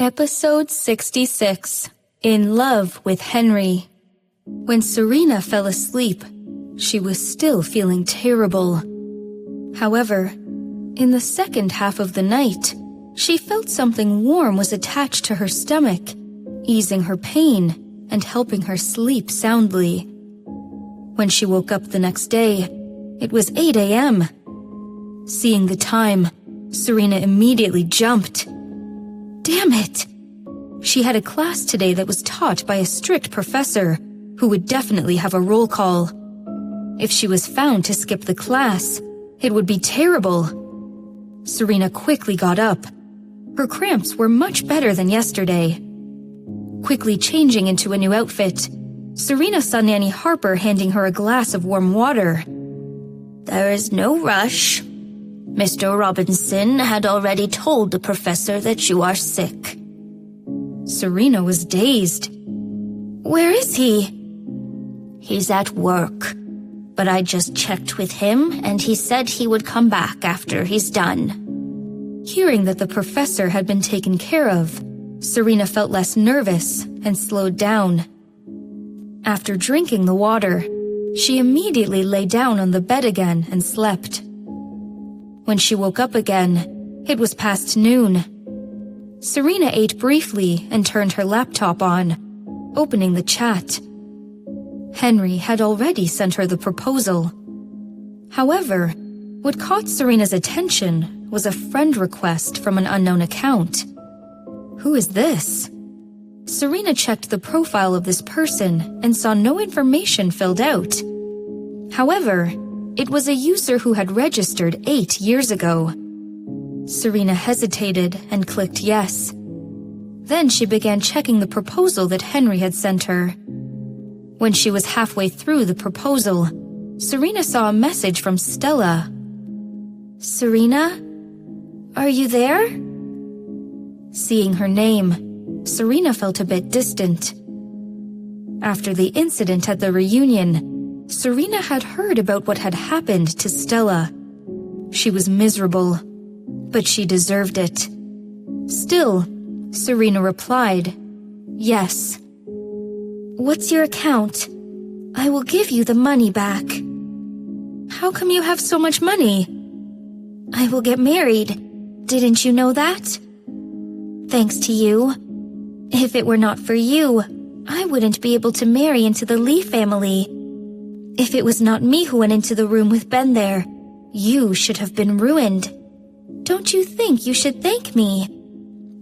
Episode 66. In Love with Henry. When Serena fell asleep, she was still feeling terrible. However, in the second half of the night, she felt something warm was attached to her stomach, easing her pain and helping her sleep soundly. When she woke up the next day, it was 8 a.m. Seeing the time, Serena immediately jumped. Damn it! She had a class today that was taught by a strict professor who would definitely have a roll call. If she was found to skip the class, it would be terrible. Serena quickly got up. Her cramps were much better than yesterday. Quickly changing into a new outfit, Serena saw Nanny Harper handing her a glass of warm water. There is no rush. Mr. Robinson had already told the professor that you are sick. Serena was dazed. Where is he? He's at work, but I just checked with him and he said he would come back after he's done. Hearing that the professor had been taken care of, Serena felt less nervous and slowed down. After drinking the water, she immediately lay down on the bed again and slept. When she woke up again, it was past noon. Serena ate briefly and turned her laptop on, opening the chat. Henry had already sent her the proposal. However, what caught Serena's attention was a friend request from an unknown account. Who is this? Serena checked the profile of this person and saw no information filled out. However, it was a user who had registered 8 years ago. Serena hesitated and clicked yes. Then she began checking the proposal that Henry had sent her. When she was halfway through the proposal, Serena saw a message from Stella. Serena? Are you there? Seeing her name, Serena felt a bit distant. After the incident at the reunion, Serena had heard about what had happened to Stella. She was miserable, but she deserved it. Still, Serena replied, yes. What's your account? I will give you the money back. How come you have so much money? I will get married. Didn't you know that? Thanks to you. If it were not for you, I wouldn't be able to marry into the Lee family. If it was not me who went into the room with Ben there, you should have been ruined. Don't you think you should thank me?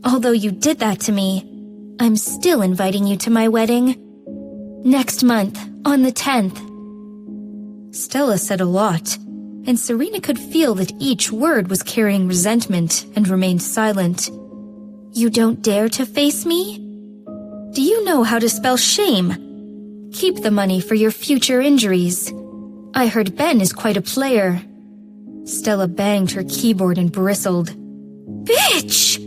Although you did that to me, I'm still inviting you to my wedding. Next month, on the 10th. Stella said a lot, and Serena could feel that each word was carrying resentment and remained silent. You don't dare to face me? Do you know how to spell shame? Keep the money for your future injuries. I heard Ben is quite a player. Stella banged her keyboard and bristled. Bitch!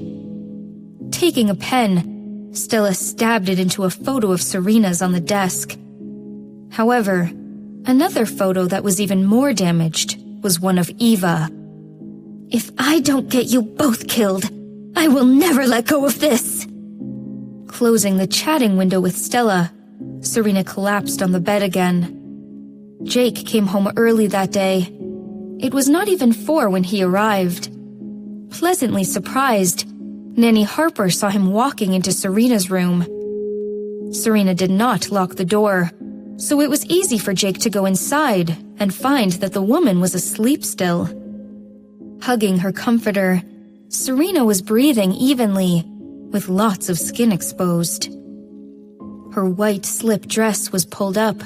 Taking a pen, Stella stabbed it into a photo of Serena's on the desk. However, another photo that was even more damaged was one of Eva. If I don't get you both killed, I will never let go of this! Closing the chatting window with Stella, Serena collapsed on the bed again. Jake came home early that day. It was not even 4 when he arrived. Pleasantly surprised, Nanny Harper saw him walking into Serena's room. Serena did not lock the door, so it was easy for Jake to go inside and find that the woman was asleep still. Hugging her comforter, Serena was breathing evenly, with lots of skin exposed. Her white slip dress was pulled up,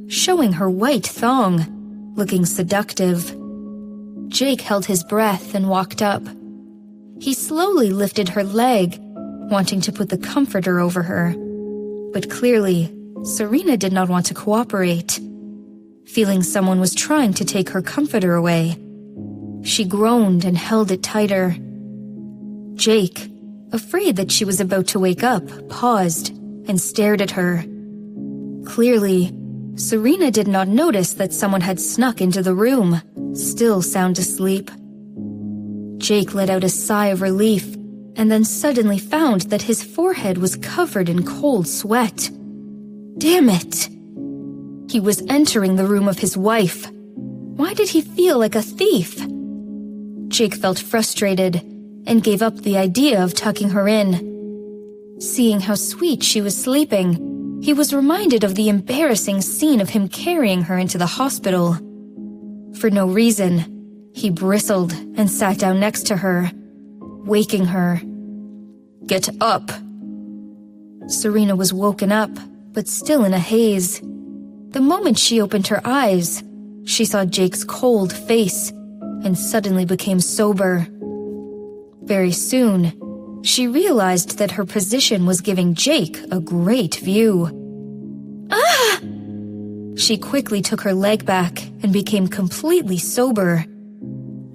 showing her white thong, looking seductive. Jake held his breath and walked up. He slowly lifted her leg, wanting to put the comforter over her. But clearly, Serena did not want to cooperate. Feeling someone was trying to take her comforter away, she groaned and held it tighter. Jake, afraid that she was about to wake up, paused and stared at her. Clearly, Serena did not notice that someone had snuck into the room, still sound asleep. Jake let out a sigh of relief and then suddenly found that his forehead was covered in cold sweat. Damn it! He was entering the room of his wife. Why did he feel like a thief? Jake felt frustrated and gave up the idea of tucking her in. Seeing how sweet she was sleeping, he was reminded of the embarrassing scene of him carrying her into the hospital. For no reason, he bristled and sat down next to her, waking her. "Get up!" Serena was woken up, but still in a haze. The moment she opened her eyes, she saw Jake's cold face and suddenly became sober. Very soon, she realized that her position was giving Jake a great view. Ah! She quickly took her leg back and became completely sober.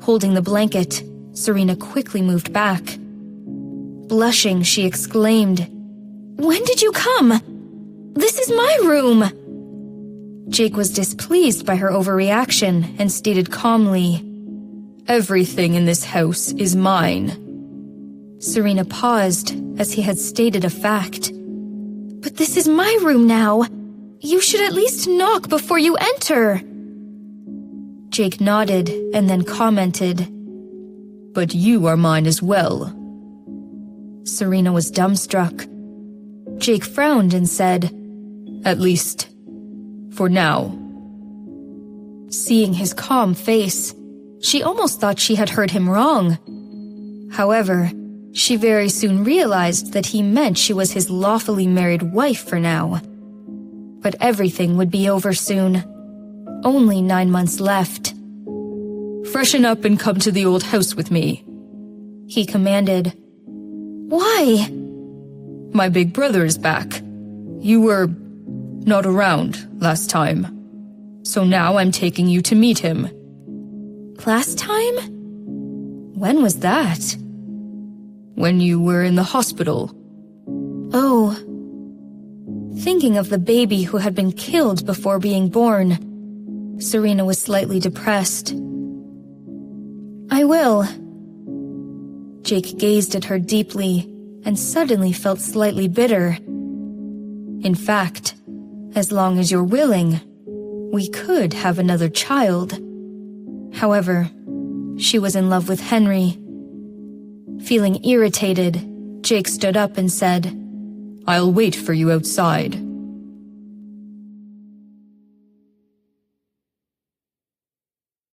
Holding the blanket, Serena quickly moved back. Blushing, she exclaimed, "When did you come? This is my room!" Jake was displeased by her overreaction and stated calmly, "Everything in this house is mine." Serena paused as he had stated a fact. "But this is my room now. You should at least knock before you enter." Jake nodded and then commented, "But you are mine as well." Serena was dumbstruck. Jake frowned and said, "At least, for now." Seeing his calm face, she almost thought she had heard him wrong. However, she very soon realized that he meant she was his lawfully married wife for now. But everything would be over soon. Only 9 months left. "Freshen up and come to the old house with me," he commanded. "Why?" "My big brother is back. You were not around last time. So now I'm taking you to meet him." "Last time? When was that?" "When you were in the hospital." "Oh." Thinking of the baby who had been killed before being born, Serena was slightly depressed. "I will." Jake gazed at her deeply and suddenly felt slightly bitter. "In fact, as long as you're willing, we could have another child." However, she was in love with Henry. Feeling irritated, Jake stood up and said, "I'll wait for you outside."